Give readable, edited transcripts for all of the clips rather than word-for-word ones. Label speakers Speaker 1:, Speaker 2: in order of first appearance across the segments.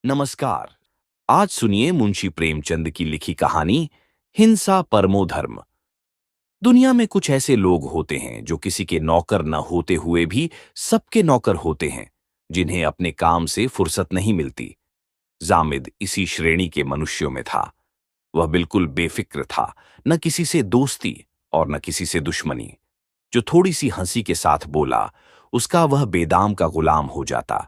Speaker 1: नमस्कार। आज सुनिए मुंशी प्रेमचंद की लिखी कहानी हिंसा परमो धर्म। दुनिया में कुछ ऐसे लोग होते हैं जो किसी के नौकर न होते हुए भी सबके नौकर होते हैं, जिन्हें अपने काम से फुर्सत नहीं मिलती। जामिद इसी श्रेणी के मनुष्यों में था। वह बिल्कुल बेफिक्र था, न किसी से दोस्ती और न किसी से दुश्मनी। जो थोड़ी सी हंसी के साथ बोला, उसका वह बेदाम का गुलाम हो जाता।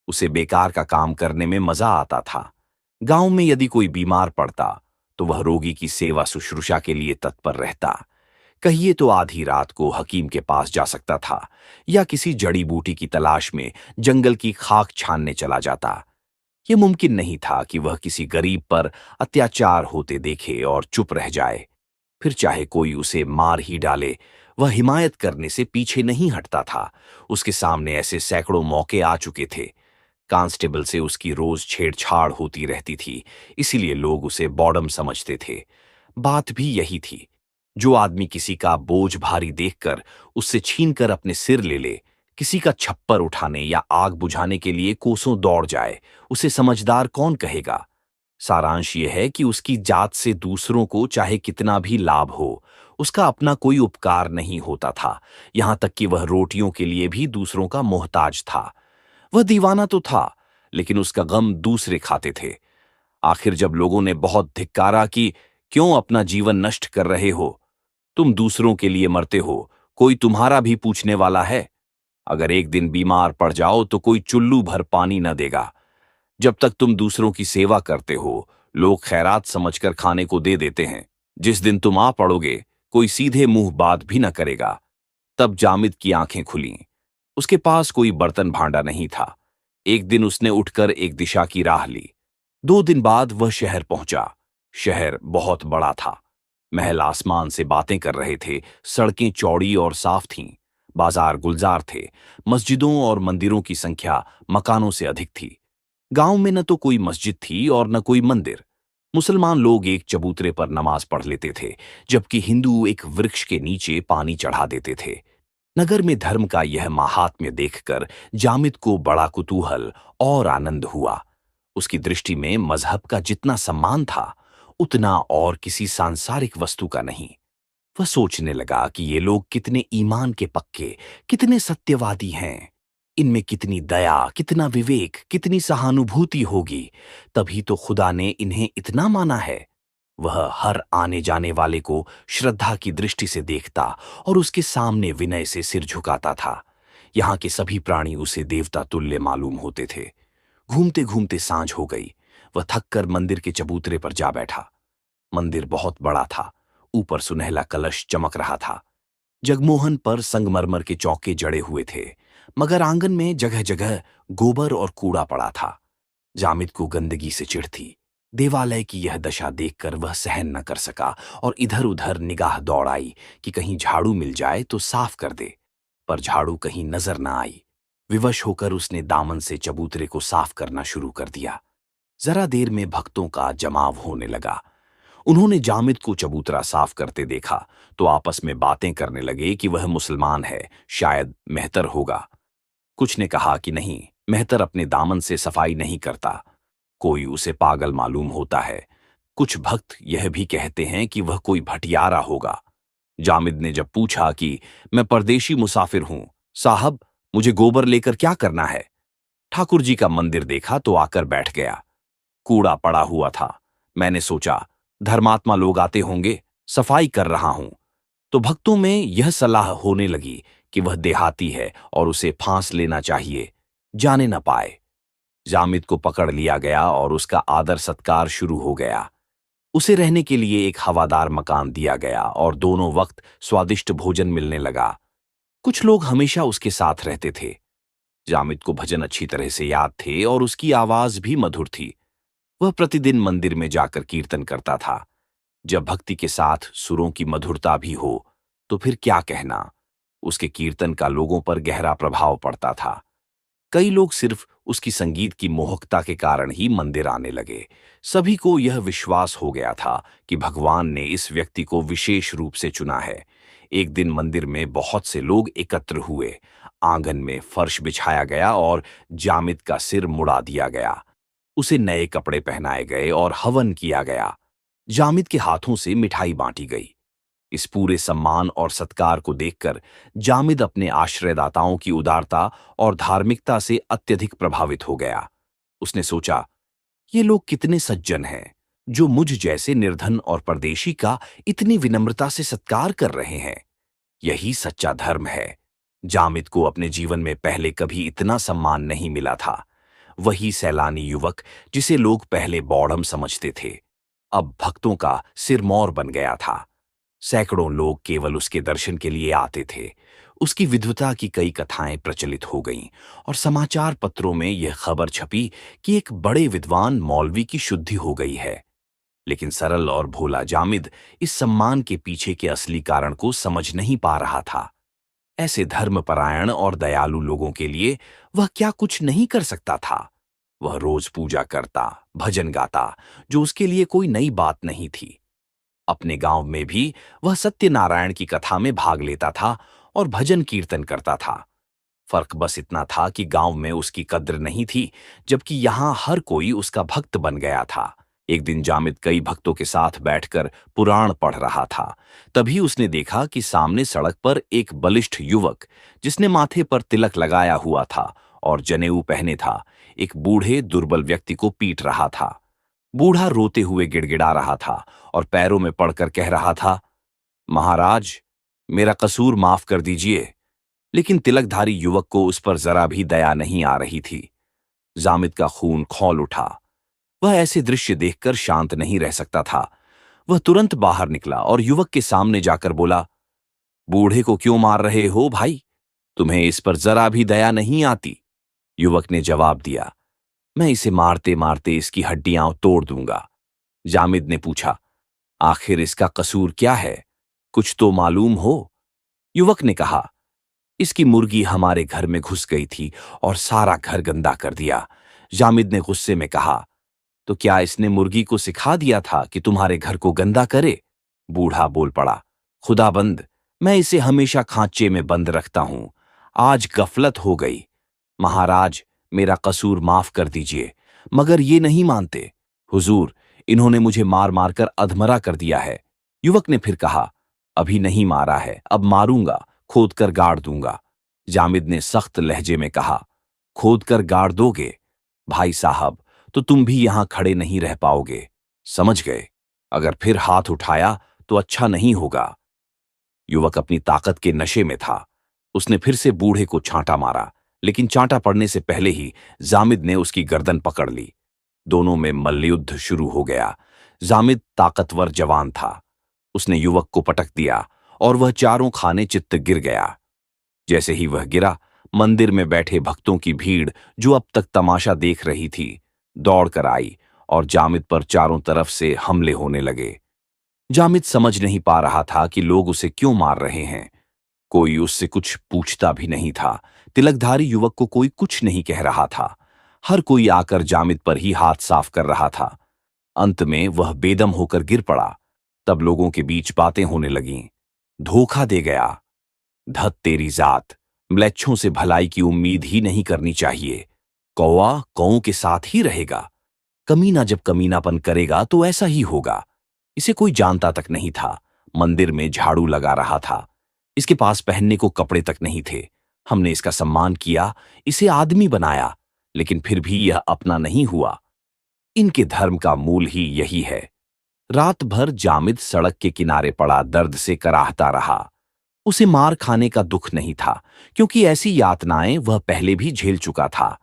Speaker 1: उसे बेकार का काम करने में मजा आता था। गांव में यदि कोई बीमार पड़ता तो वह रोगी की सेवा शुश्रूषा के लिए तत्पर रहता। कहिए तो आधी रात को हकीम के पास जा सकता था या किसी जड़ी बूटी की तलाश में जंगल की खाक छानने चला जाता। यह मुमकिन नहीं था कि वह किसी गरीब पर अत्याचार होते देखे और चुप रह जाए। फिर चाहे कोई उसे मार ही डाले, वह हिमायत करने से पीछे नहीं हटता था। उसके सामने ऐसे सैकड़ों मौके आ चुके थे। कांस्टेबल से उसकी रोज छेड़छाड़ होती रहती थी, इसीलिए लोग उसे बॉडम समझते थे। बात भी यही थी। जो आदमी किसी का बोझ भारी देखकर उससे छीनकर अपने सिर ले ले, किसी का छप्पर उठाने या आग बुझाने के लिए कोसों दौड़ जाए, उसे समझदार कौन कहेगा। सारांश यह है कि उसकी जात से दूसरों को चाहे कितना भी लाभ हो, उसका अपना कोई उपकार नहीं होता था। यहां तक कि वह रोटियों के लिए भी दूसरों का मोहताज था। वह दीवाना तो था, लेकिन उसका गम दूसरे खाते थे। आखिर जब लोगों ने बहुत धिक्कारा कि क्यों अपना जीवन नष्ट कर रहे हो, तुम दूसरों के लिए मरते हो, कोई तुम्हारा भी पूछने वाला है? अगर एक दिन बीमार पड़ जाओ तो कोई चुल्लू भर पानी न देगा। जब तक तुम दूसरों की सेवा करते हो, लोग खैरात समझकर खाने को दे देते हैं। जिस दिन तुम आ पड़ोगे, कोई सीधे मुंह बात भी न करेगा। तब जामिद की आंखें खुलीं। उसके पास कोई बर्तन भांडा नहीं था। एक दिन उसने उठकर एक दिशा की राह ली। 2 दिन बाद वह शहर पहुंचा। शहर बहुत बड़ा था। महल आसमान से बातें कर रहे थे, सड़कें चौड़ी और साफ थीं, बाजार गुलजार थे, मस्जिदों और मंदिरों की संख्या मकानों से अधिक थी। गांव में न तो कोई मस्जिद थी और न कोई मंदिर। मुसलमान लोग एक चबूतरे पर नमाज पढ़ लेते थे, जबकि हिंदू एक वृक्ष के नीचे पानी चढ़ा देते थे। नगर में धर्म का यह माहात्म्य देखकर जामिद को बड़ा कुतूहल और आनंद हुआ। उसकी दृष्टि में मजहब का जितना सम्मान था, उतना और किसी सांसारिक वस्तु का नहीं। वह सोचने लगा कि ये लोग कितने ईमान के पक्के, कितने सत्यवादी हैं। इनमें कितनी दया, कितना विवेक, कितनी सहानुभूति होगी, तभी तो खुदा ने इन्हें इतना माना है। वह हर आने जाने वाले को श्रद्धा की दृष्टि से देखता और उसके सामने विनय से सिर झुकाता था। यहाँ के सभी प्राणी उसे देवता तुल्य मालूम होते थे। घूमते घूमते सांझ हो गई। वह थककर मंदिर के चबूतरे पर जा बैठा। मंदिर बहुत बड़ा था। ऊपर सुनहला कलश चमक रहा था। जगमोहन पर संगमरमर के चौके जड़े हुए थे, मगर आंगन में जगह जगह गोबर और कूड़ा पड़ा था। जामिद को गंदगी से चिढ़ थी। देवालय की यह दशा देखकर वह सहन न कर सका और इधर उधर निगाह दौड़ आई कि कहीं झाड़ू मिल जाए तो साफ कर दे। पर झाड़ू कहीं नजर न आई। विवश होकर उसने दामन से चबूतरे को साफ करना शुरू कर दिया। जरा देर में भक्तों का जमाव होने लगा। उन्होंने जामिद को चबूतरा साफ करते देखा तो आपस में बातें करने लगे कि वह मुसलमान है, शायद मेहतर होगा। कुछ ने कहा कि नहीं, मेहतर अपने दामन से सफाई नहीं करता, कोई उसे पागल मालूम होता है। कुछ भक्त यह भी कहते हैं कि वह कोई भटियारा होगा। जामिद ने जब पूछा कि मैं परदेशी मुसाफिर हूं, साहब मुझे गोबर लेकर क्या करना है? ठाकुर जी का मंदिर देखा तो आकर बैठ गया। कूड़ा पड़ा हुआ था। मैंने सोचा धर्मात्मा लोग आते होंगे, सफाई कर रहा हूं। तो भक्तों में यह सलाह होने लगी कि वह देहाती है और उसे फांस लेना चाहिए, जाने न पाए। जामिद को पकड़ लिया गया और उसका आदर सत्कार शुरू हो गया। उसे रहने के लिए एक हवादार मकान दिया गया और दोनों वक्त स्वादिष्ट भोजन मिलने लगा। कुछ लोग हमेशा उसके साथ रहते थे। जामिद को भजन अच्छी तरह से याद थे और उसकी आवाज भी मधुर थी। वह प्रतिदिन मंदिर में जाकर कीर्तन करता था। जब भक्ति के साथ सुरों की मधुरता भी हो, तो फिर क्या कहना। उसके कीर्तन का लोगों पर गहरा प्रभाव पड़ता था। कई लोग सिर्फ उसकी संगीत की मोहकता के कारण ही मंदिर आने लगे। सभी को यह विश्वास हो गया था कि भगवान ने इस व्यक्ति को विशेष रूप से चुना है। एक दिन मंदिर में बहुत से लोग एकत्र हुए। आंगन में फर्श बिछाया गया और जामिद का सिर मुड़ा दिया गया। उसे नए कपड़े पहनाए गए और हवन किया गया। जामिद के हाथों से मिठाई बांटी गई। इस पूरे सम्मान और सत्कार को देखकर जामिद अपने आश्रयदाताओं की उदारता और धार्मिकता से अत्यधिक प्रभावित हो गया। उसने सोचा, ये लोग कितने सज्जन हैं, जो मुझ जैसे निर्धन और परदेशी का इतनी विनम्रता से सत्कार कर रहे हैं। यही सच्चा धर्म है। जामिद को अपने जीवन में पहले कभी इतना सम्मान नहीं मिला था। वही सैलानी युवक जिसे लोग पहले बौड़म समझते थे, अब भक्तों का सिरमौर बन गया था। सैकड़ों लोग केवल उसके दर्शन के लिए आते थे। उसकी विद्वता की कई कथाएं प्रचलित हो गईं और समाचार पत्रों में यह खबर छपी कि एक बड़े विद्वान मौलवी की शुद्धि हो गई है। लेकिन सरल और भोला जामिद इस सम्मान के पीछे के असली कारण को समझ नहीं पा रहा था। ऐसे धर्मपरायण और दयालु लोगों के लिए वह क्या कुछ नहीं कर सकता था। वह रोज पूजा करता, भजन गाता, जो उसके लिए कोई नई बात नहीं थी। अपने गांव में भी वह सत्यनारायण की कथा में भाग लेता था और भजन कीर्तन करता था। फर्क बस इतना था कि गांव में उसकी कद्र नहीं थी, जबकि यहां हर कोई उसका भक्त बन गया था। एक दिन जामिद कई भक्तों के साथ बैठकर पुराण पढ़ रहा था। तभी उसने देखा कि सामने सड़क पर एक बलिष्ठ युवक, जिसने माथे पर तिलक लगाया हुआ था और जनेऊ पहने था, एक बूढ़े दुर्बल व्यक्ति को पीट रहा था। बूढ़ा रोते हुए गिड़गिड़ा रहा था और पैरों में पड़कर कह रहा था, महाराज, मेरा कसूर माफ कर दीजिए। लेकिन तिलकधारी युवक को उस पर जरा भी दया नहीं आ रही थी। जामिद का खून खौल उठा। वह ऐसे दृश्य देखकर शांत नहीं रह सकता था। वह तुरंत बाहर निकला और युवक के सामने जाकर बोला, बूढ़े को क्यों मार रहे हो भाई? तुम्हें इस पर जरा भी दया नहीं आती? युवक ने जवाब दिया, मैं इसे मारते मारते इसकी हड्डियां तोड़ दूंगा। जामिद ने पूछा, आखिर इसका कसूर क्या है? कुछ तो मालूम हो? युवक ने कहा, इसकी मुर्गी हमारे घर में घुस गई थी और सारा घर गंदा कर दिया। जामिद ने गुस्से में कहा, तो क्या इसने मुर्गी को सिखा दिया था कि तुम्हारे घर को गंदा करे? बूढ़ा बोल पड़ा, खुदाबंद, मैं इसे हमेशा खांचे में बंद रखता हूं। आज गफलत हो गई। महाराज, मेरा कसूर माफ कर दीजिए। मगर ये नहीं मानते। हुजूर, इन्होंने मुझे मार मारकर अधमरा कर दिया है। युवक ने फिर कहा, अभी नहीं मारा है, अब मारूंगा, खोद कर गाड़ दूंगा। जामिद ने सख्त लहजे में कहा, खोद कर गाड़ दोगे? भाई साहब, तो तुम भी यहां खड़े नहीं रह पाओगे। समझ गए? अगर फिर हाथ उठाया तो अच्छा नहीं होगा। युवक अपनी ताकत के नशे में था। उसने फिर से बूढ़े को छांटा मारा, लेकिन चांटा पड़ने से पहले ही जामिद ने उसकी गर्दन पकड़ ली। दोनों में मल्लयुद्ध शुरू हो गया। जामिद ताकतवर जवान था। उसने युवक को पटक दिया और वह चारों खाने चित्त गिर गया। जैसे ही वह गिरा, मंदिर में बैठे भक्तों की भीड़, जो अब तक तमाशा देख रही थी, दौड़कर आई और जामिद पर चारों तरफ से हमले होने लगे। जामिद समझ नहीं पा रहा था कि लोग उसे क्यों मार रहे हैं। कोई उससे कुछ पूछता भी नहीं था। तिलकधारी युवक को कोई कुछ नहीं कह रहा था। हर कोई आकर जामिद पर ही हाथ साफ कर रहा था। अंत में वह बेदम होकर गिर पड़ा। तब लोगों के बीच बातें होने लगीं। धोखा दे गया। धत तेरी जात, म्लेच्छों से भलाई की उम्मीद ही नहीं करनी चाहिए। कौवा कौओं के साथ ही रहेगा। कमीना जब कमीनापन करेगा तो ऐसा ही होगा। इसे कोई जानता तक नहीं था। मंदिर में झाड़ू लगा रहा था। इसके पास पहनने को कपड़े तक नहीं थे। हमने इसका सम्मान किया, इसे आदमी बनाया, लेकिन फिर भी यह अपना नहीं हुआ। इनके धर्म का मूल ही यही है। रात भर जामिद सड़क के किनारे पड़ा दर्द से कराहता रहा। उसे मार खाने का दुख नहीं था, क्योंकि ऐसी यातनाएं वह पहले भी झेल चुका था।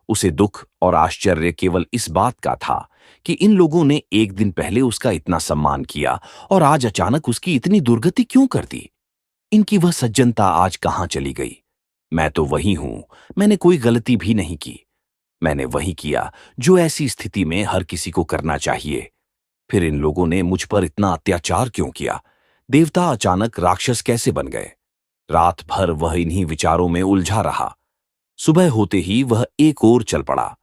Speaker 1: उसे दुख और आश्चर्य केवल इस बात का था कि इन लोगों ने एक दिन पहले उसका इतना सम्मान किया और आज अचानक उसकी इतनी दुर्गति क्यों कर दी। इनकी वह सज्जनता आज कहां चली गई? मैं तो वही हूं। मैंने कोई गलती भी नहीं की। मैंने वही किया जो ऐसी स्थिति में हर किसी को करना चाहिए। फिर इन लोगों ने मुझ पर इतना अत्याचार क्यों किया? देवता अचानक राक्षस कैसे बन गए? रात भर वह इन्हीं विचारों में उलझा रहा। सुबह होते ही वह एक ओर चल पड़ा।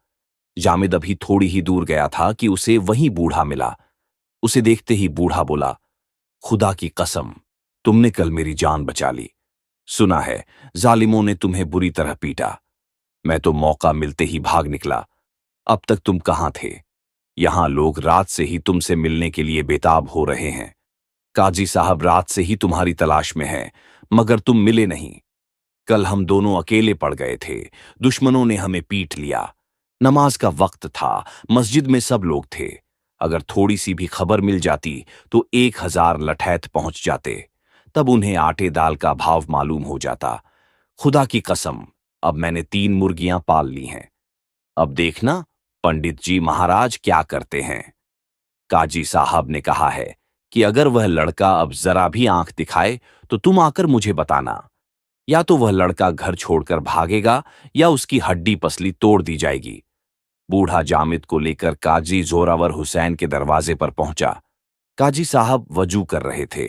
Speaker 1: जामिद अभी थोड़ी ही दूर गया था कि उसे वहीं बूढ़ा मिला। उसे देखते ही बूढ़ा बोला, खुदा की कसम, तुमने कल मेरी जान बचा ली। सुना है जालिमों ने तुम्हें बुरी तरह पीटा। मैं तो मौका मिलते ही भाग निकला। अब तक तुम कहाँ थे? यहां लोग रात से ही तुमसे मिलने के लिए बेताब हो रहे हैं। काजी साहब रात से ही तुम्हारी तलाश में हैं, मगर तुम मिले नहीं। कल हम दोनों अकेले पड़ गए थे। दुश्मनों ने हमें पीट लिया। नमाज का वक्त था, मस्जिद में सब लोग थे। अगर थोड़ी सी भी खबर मिल जाती तो 1,000 लठैत पहुंच जाते। तब उन्हें आटे दाल का भाव मालूम हो जाता। खुदा की कसम, अब मैंने 3 मुर्गियां पाल ली हैं। अब देखना पंडित जी महाराज क्या करते हैं। काजी साहब ने कहा है कि अगर वह लड़का अब जरा भी आंख दिखाए तो तुम आकर मुझे बताना। या तो वह लड़का घर छोड़कर भागेगा या उसकी हड्डी पसली तोड़ दी जाएगी। बूढ़ा जामिद को लेकर काजी जोरावर हुसैन के दरवाजे पर पहुंचा। काजी साहब वजू कर रहे थे।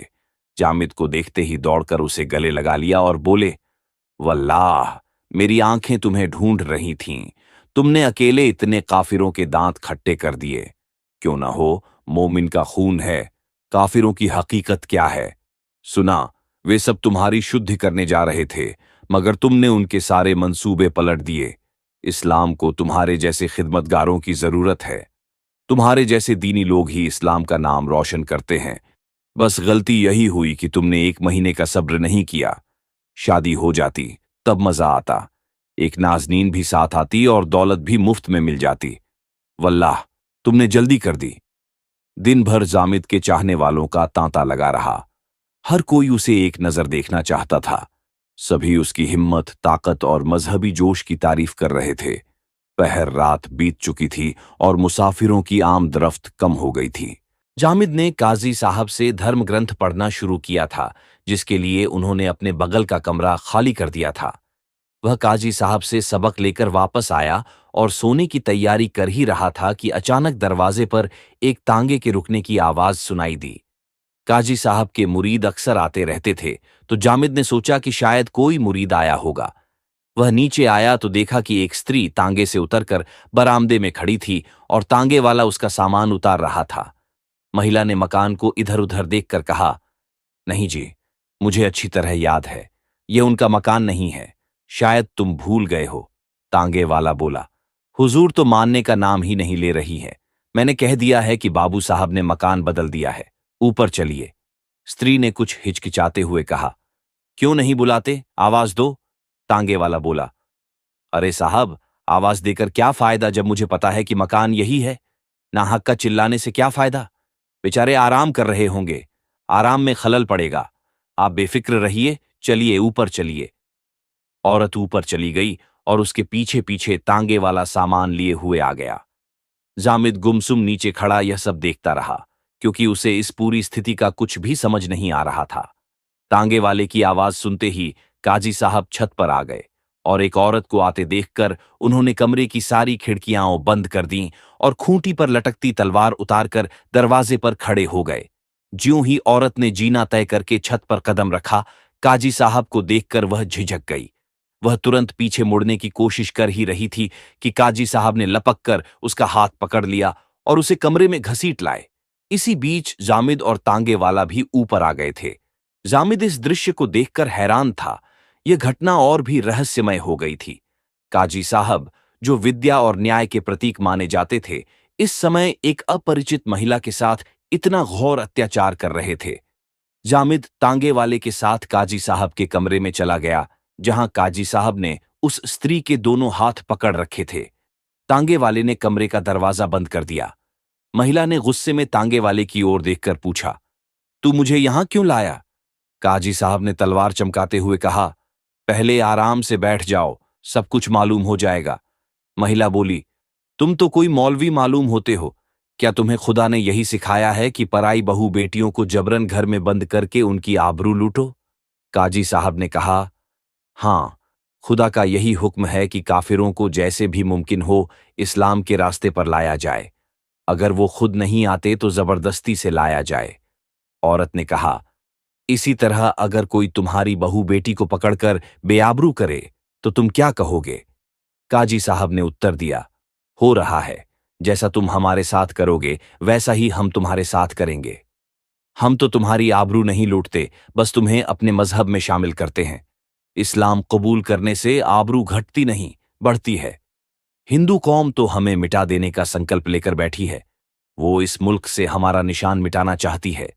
Speaker 1: जामिद को देखते ही दौड़कर उसे गले लगा लिया और बोले, वल्लाह, मेरी आंखें तुम्हें ढूंढ रही थीं। तुमने अकेले इतने काफिरों के दांत खट्टे कर दिए। क्यों न हो, मोमिन का खून है। काफिरों की हकीकत क्या है? सुना, वे सब तुम्हारी शुद्धि करने जा रहे थे, मगर तुमने उनके सारे मंसूबे पलट दिए। इस्लाम को तुम्हारे जैसे खिदमतगारों की जरूरत है। तुम्हारे जैसे दीनी लोग ही इस्लाम का नाम रोशन करते हैं। बस गलती यही हुई कि तुमने 1 महीने का सब्र नहीं किया। शादी हो जाती तब मजा आता। एक नाजनीन भी साथ आती और दौलत भी मुफ्त में मिल जाती। वल्लाह, तुमने जल्दी कर दी। दिन भर जामिद के चाहने वालों का तांता लगा रहा। हर कोई उसे एक नजर देखना चाहता था। सभी उसकी हिम्मत, ताकत और मजहबी जोश की तारीफ कर रहे थे। पहर रात बीत चुकी थी और मुसाफिरों की आमदरफ्त कम हो गई थी। जामिद ने काजी साहब से धर्म ग्रंथ पढ़ना शुरू किया था, जिसके लिए उन्होंने अपने बगल का कमरा खाली कर दिया था। वह काजी साहब से सबक लेकर वापस आया और सोने की तैयारी कर ही रहा था कि अचानक दरवाजे पर एक तांगे के रुकने की आवाज सुनाई दी। काजी साहब के मुरीद अक्सर आते रहते थे, तो जामिद ने सोचा कि शायद कोई मुरीद आया होगा। वह नीचे आया तो देखा कि एक स्त्री तांगे से उतरकर बरामदे में खड़ी थी और तांगे वाला उसका सामान उतार रहा था। महिला ने मकान को इधर उधर देखकर कहा, नहीं जी, मुझे अच्छी तरह याद है, यह उनका मकान नहीं है। शायद तुम भूल गए हो। तांगे वाला बोला, हुजूर तो मानने का नाम ही नहीं ले रही है। मैंने कह दिया है कि बाबू साहब ने मकान बदल दिया है, ऊपर चलिए। स्त्री ने कुछ हिचकिचाते हुए कहा, क्यों नहीं बुलाते, आवाज दो। तांगे वाला बोला, अरे साहब, आवाज देकर क्या फायदा जब मुझे पता है कि मकान यही है। नाहक का चिल्लाने से क्या फायदा? बेचारे आराम कर रहे होंगे, आराम में खलल पड़ेगा। आप बेफिक्र रहिए, चलिए ऊपर चलिए। औरत ऊपर चली गई और उसके पीछे पीछे तांगे वाला सामान लिए हुए आ गया। जामिद गुमसुम नीचे खड़ा यह सब देखता रहा, क्योंकि उसे इस पूरी स्थिति का कुछ भी समझ नहीं आ रहा था। तांगे वाले की आवाज सुनते ही काजी साहब छत पर आ गए और एक औरत को आते देखकर उन्होंने कमरे की सारी खिड़कियां बंद कर दीं और खूंटी पर लटकती तलवार उतारकर दरवाजे पर खड़े हो गए। ज्यों ही औरत ने जीना तय करके छत पर कदम रखा, काजी साहब को देखकर वह झिझक गई। वह तुरंत पीछे मुड़ने की कोशिश कर ही रही थी कि काजी साहब ने लपक कर उसका हाथ पकड़ लिया और उसे कमरे में घसीट लाए। इसी बीच जामिद और तांगे वाला भी ऊपर आ गए थे। जामिद इस दृश्य को देखकर हैरान था। यह घटना और भी रहस्यमय हो गई थी। काजी साहब, जो विद्या और न्याय के प्रतीक माने जाते थे, इस समय एक अपरिचित महिला के साथ इतना घोर अत्याचार कर रहे थे। जामिद तांगे वाले के साथ काजी साहब के कमरे में चला गया, जहां काजी साहब ने उस स्त्री के दोनों हाथ पकड़ रखे थे। तांगे वाले ने कमरे का दरवाजा बंद कर दिया। महिला ने गुस्से में तांगे वाले की ओर देखकर पूछा, तू मुझे यहां क्यों लाया? काजी साहब ने तलवार चमकाते हुए कहा, पहले आराम से बैठ जाओ, सब कुछ मालूम हो जाएगा। महिला बोली, तुम तो कोई मौलवी मालूम होते हो। क्या तुम्हें खुदा ने यही सिखाया है कि पराई बहू बेटियों को जबरन घर में बंद करके उनकी आबरू लूटो? काजी साहब ने कहा, हाँ, खुदा का यही हुक्म है कि काफिरों को जैसे भी मुमकिन हो इस्लाम के रास्ते पर लाया जाए। अगर वो खुद नहीं आते तो जबरदस्ती से लाया जाए। औरत ने कहा, इसी तरह अगर कोई तुम्हारी बहू बेटी को पकड़कर बेआबरू करे तो तुम क्या कहोगे? काजी साहब ने उत्तर दिया, हो रहा है, जैसा तुम हमारे साथ करोगे वैसा ही हम तुम्हारे साथ करेंगे। हम तो तुम्हारी आबरू नहीं लूटते, बस तुम्हें अपने मजहब में शामिल करते हैं। इस्लाम कबूल करने से आबरू घटती नहीं, बढ़ती है। हिंदू कौम तो हमें मिटा देने का संकल्प लेकर बैठी है। वो इस मुल्क से हमारा निशान मिटाना चाहती है।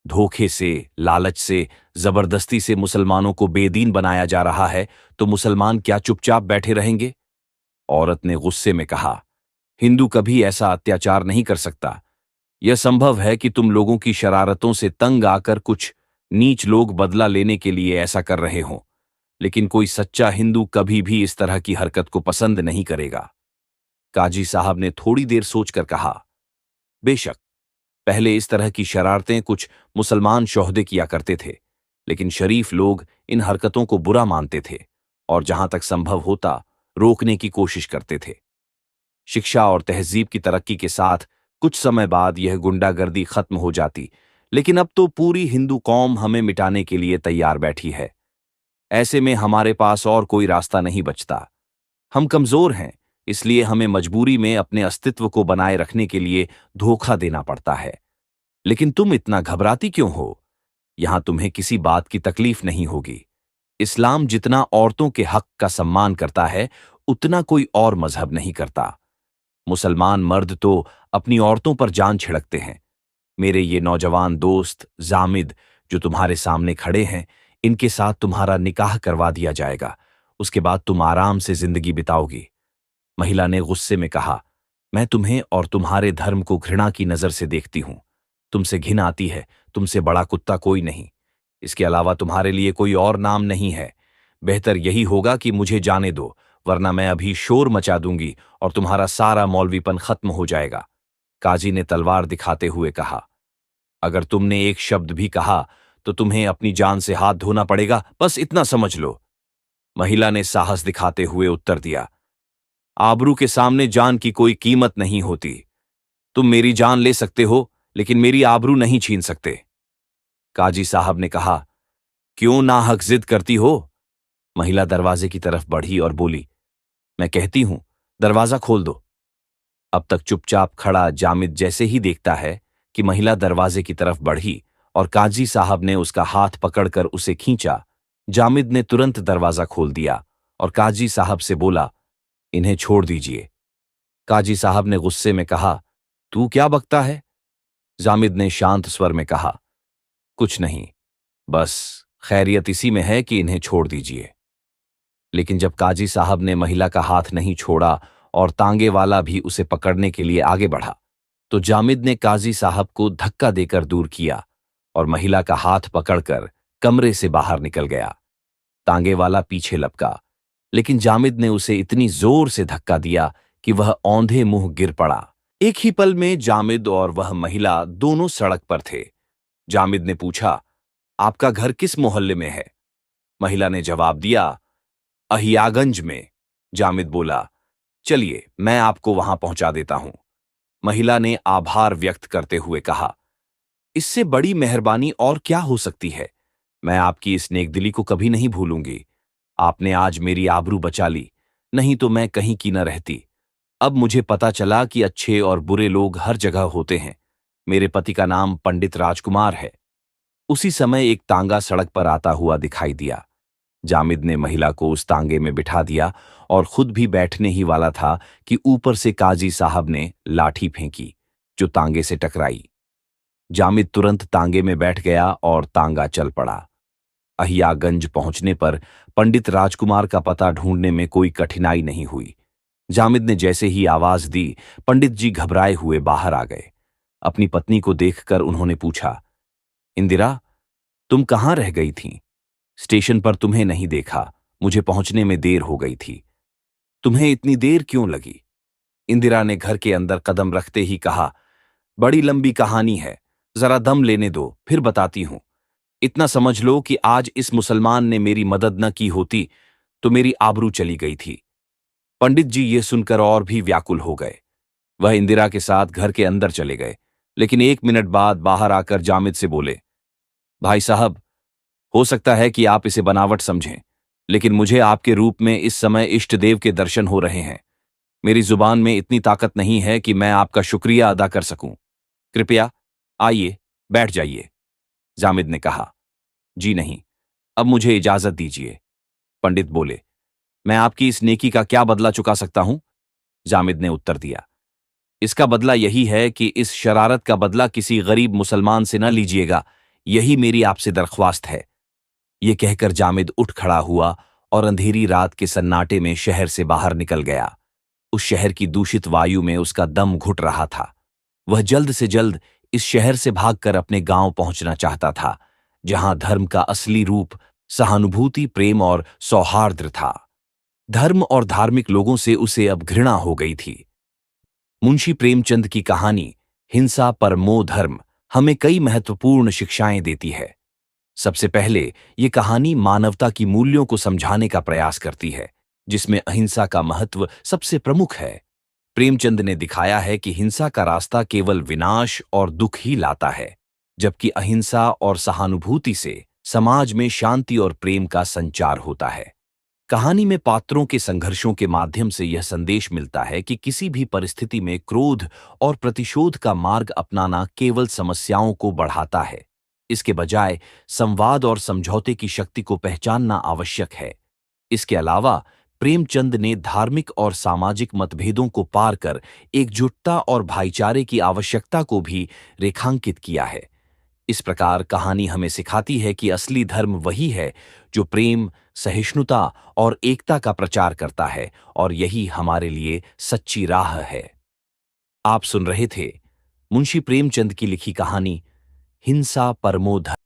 Speaker 1: धोखे से, लालच से, जबरदस्ती से मुसलमानों को बेदीन बनाया जा रहा है, तो मुसलमान क्या चुपचाप बैठे रहेंगे? औरत ने गुस्से में कहा, हिंदू कभी ऐसा अत्याचार नहीं कर सकता। यह संभव है कि तुम लोगों की शरारतों से तंग आकर कुछ नीच लोग बदला लेने के लिए ऐसा कर रहे हों, लेकिन कोई सच्चा हिंदू कभी भी इस तरह की हरकत को पसंद नहीं करेगा। काजी साहब ने थोड़ी देर सोचकर कहा, बेशक, पहले इस तरह की शरारतें कुछ मुसलमान शोहदे किया करते थे, लेकिन शरीफ लोग इन हरकतों को बुरा मानते थे और जहां तक संभव होता रोकने की कोशिश करते थे। शिक्षा और तहजीब की तरक्की के साथ कुछ समय बाद यह गुंडागर्दी खत्म हो जाती, लेकिन अब तो पूरी हिंदू कौम हमें मिटाने के लिए तैयार बैठी है। ऐसे में हमारे पास और कोई रास्ता नहीं बचता। हम कमजोर हैं, इसलिए हमें मजबूरी में अपने अस्तित्व को बनाए रखने के लिए धोखा देना पड़ता है। लेकिन तुम इतना घबराती क्यों हो? यहां तुम्हें किसी बात की तकलीफ नहीं होगी। इस्लाम जितना औरतों के हक का सम्मान करता है, उतना कोई और मजहब नहीं करता। मुसलमान मर्द तो अपनी औरतों पर जान छिड़कते हैं। मेरे ये नौजवान दोस्त जामिद जो तुम्हारे सामने खड़े हैं, इनके साथ तुम्हारा निकाह करवा दिया जाएगा। उसके बाद तुम आराम से जिंदगी बिताओगी। महिला ने गुस्से में कहा, मैं तुम्हें और तुम्हारे धर्म को घृणा की नजर से देखती हूं। तुमसे घिन आती है, तुमसे बड़ा कुत्ता कोई नहीं। इसके अलावा तुम्हारे लिए कोई और नाम नहीं है। बेहतर यही होगा कि मुझे जाने दो, वरना मैं अभी शोर मचा दूंगी और तुम्हारा सारा मौलवीपन खत्म हो जाएगा। काजी ने तलवार दिखाते हुए कहा, अगर तुमने एक शब्द भी कहा तो तुम्हें अपनी जान से हाथ धोना पड़ेगा, बस इतना समझ लो। महिला ने साहस दिखाते हुए उत्तर दिया, आबरू के सामने जान की कोई कीमत नहीं होती। तुम मेरी जान ले सकते हो, लेकिन मेरी आबरू नहीं छीन सकते। काजी साहब ने कहा, क्यों नाहक जिद करती हो? महिला दरवाजे की तरफ बढ़ी और बोली, मैं कहती हूं, दरवाजा खोल दो। अब तक चुपचाप खड़ा जामिद जैसे ही देखता है कि महिला दरवाजे की तरफ बढ़ी और काजी साहब ने उसका हाथ पकड़कर उसे खींचा, जामिद ने तुरंत दरवाजा खोल दिया और काजी साहब से बोला, इन्हें छोड़ दीजिए। काजी साहब ने गुस्से में कहा, तू क्या बकता है? जामिद ने शांत स्वर में कहा, कुछ नहीं, बस खैरियत इसी में है कि इन्हें छोड़ दीजिए। लेकिन जब काजी साहब ने महिला का हाथ नहीं छोड़ा और तांगे वाला भी उसे पकड़ने के लिए आगे बढ़ा, तो जामिद ने काजी साहब को धक्का देकर दूर किया और महिला का हाथ पकड़कर कमरे से बाहर निकल गया। तांगे वाला पीछे लपका, लेकिन जामिद ने उसे इतनी जोर से धक्का दिया कि वह औंधे मुंह गिर पड़ा। एक ही पल में जामिद और वह महिला दोनों सड़क पर थे। जामिद ने पूछा, आपका घर किस मोहल्ले में है? महिला ने जवाब दिया, अहियागंज में। जामिद बोला, चलिए मैं आपको वहां पहुंचा देता हूं। महिला ने आभार व्यक्त करते हुए कहा, इससे बड़ी मेहरबानी और क्या हो सकती है? मैं आपकी इस नेकदिली को कभी नहीं भूलूंगी। आपने आज मेरी आबरू बचा ली, नहीं तो मैं कहीं की न रहती। अब मुझे पता चला कि अच्छे और बुरे लोग हर जगह होते हैं। मेरे पति का नाम पंडित राजकुमार है। उसी समय एक तांगा सड़क पर आता हुआ दिखाई दिया। जामिद ने महिला को उस तांगे में बिठा दिया और खुद भी बैठने ही वाला था कि ऊपर से काजी साहब ने लाठी फेंकी, जो तांगे से टकराई। जामिद तुरंत तांगे में बैठ गया और तांगा चल पड़ा। अहियागंज पहुंचने पर पंडित राजकुमार का पता ढूंढने में कोई कठिनाई नहीं हुई। जामिद ने जैसे ही आवाज दी, पंडित जी घबराए हुए बाहर आ गए। अपनी पत्नी को देखकर उन्होंने पूछा, इंदिरा, तुम कहां रह गई थीं? स्टेशन पर तुम्हें नहीं देखा, मुझे पहुंचने में देर हो गई थी। तुम्हें इतनी देर क्यों लगी? इंदिरा ने घर के अंदर कदम रखते ही कहा, बड़ी लंबी कहानी है, जरा दम लेने दो, फिर बताती हूं। इतना समझ लो कि आज इस मुसलमान ने मेरी मदद न की होती तो मेरी आबरू चली गई थी। पंडित जी ये सुनकर और भी व्याकुल हो गए। वह इंदिरा के साथ घर के अंदर चले गए, लेकिन 1 मिनट बाद बाहर आकर जामिद से बोले, भाई साहब, हो सकता है कि आप इसे बनावट समझें, लेकिन मुझे आपके रूप में इस समय इष्ट देव के दर्शन हो रहे हैं। मेरी जुबान में इतनी ताकत नहीं है कि मैं आपका शुक्रिया अदा कर सकूं। कृपया आइए, बैठ जाइए। जामिद ने कहा, जी नहीं, अब मुझे इजाजत दीजिए। पंडित बोले, मैं आपकी इस नेकी का क्या बदला चुका सकता हूं? जामिद ने उत्तर दिया। इसका बदला यही है कि इस शरारत का बदला किसी गरीब मुसलमान से न लीजिएगा, यही मेरी आपसे दरख्वास्त है। ये कहकर जामिद उठ खड़ा हुआ और अंधेरी रात के सन्नाटे में शहर से बाहर निकल गया। उस शहर की दूषित वायु में उसका दम घुट रहा था। वह जल्द से जल्द इस शहर से भागकर अपने गांव पहुंचना चाहता था, जहां धर्म का असली रूप सहानुभूति, प्रेम और सौहार्द था। धर्म और धार्मिक लोगों से उसे अब घृणा हो गई थी। मुंशी प्रेमचंद की कहानी हिंसा परमो धर्म हमें कई महत्वपूर्ण शिक्षाएं देती है। सबसे पहले ये कहानी मानवता की मूल्यों को समझाने का प्रयास करती है, जिसमें अहिंसा का महत्व सबसे प्रमुख है। प्रेमचंद ने दिखाया है कि हिंसा का रास्ता केवल विनाश और दुख ही लाता है, जबकि अहिंसा और सहानुभूति से समाज में शांति और प्रेम का संचार होता है। कहानी में पात्रों के संघर्षों के माध्यम से यह संदेश मिलता है कि किसी भी परिस्थिति में क्रोध और प्रतिशोध का मार्ग अपनाना केवल समस्याओं को बढ़ाता है। इसके बजाय संवाद और समझौते की शक्ति को पहचानना आवश्यक है। इसके अलावा प्रेमचंद ने धार्मिक और सामाजिक मतभेदों को पार कर एकजुटता और भाईचारे की आवश्यकता को भी रेखांकित किया है। इस प्रकार कहानी हमें सिखाती है कि असली धर्म वही है जो प्रेम, सहिष्णुता और एकता का प्रचार करता है, और यही हमारे लिए सच्ची राह है। आप सुन रहे थे मुंशी प्रेमचंद की लिखी कहानी हिंसा परमो धर्म।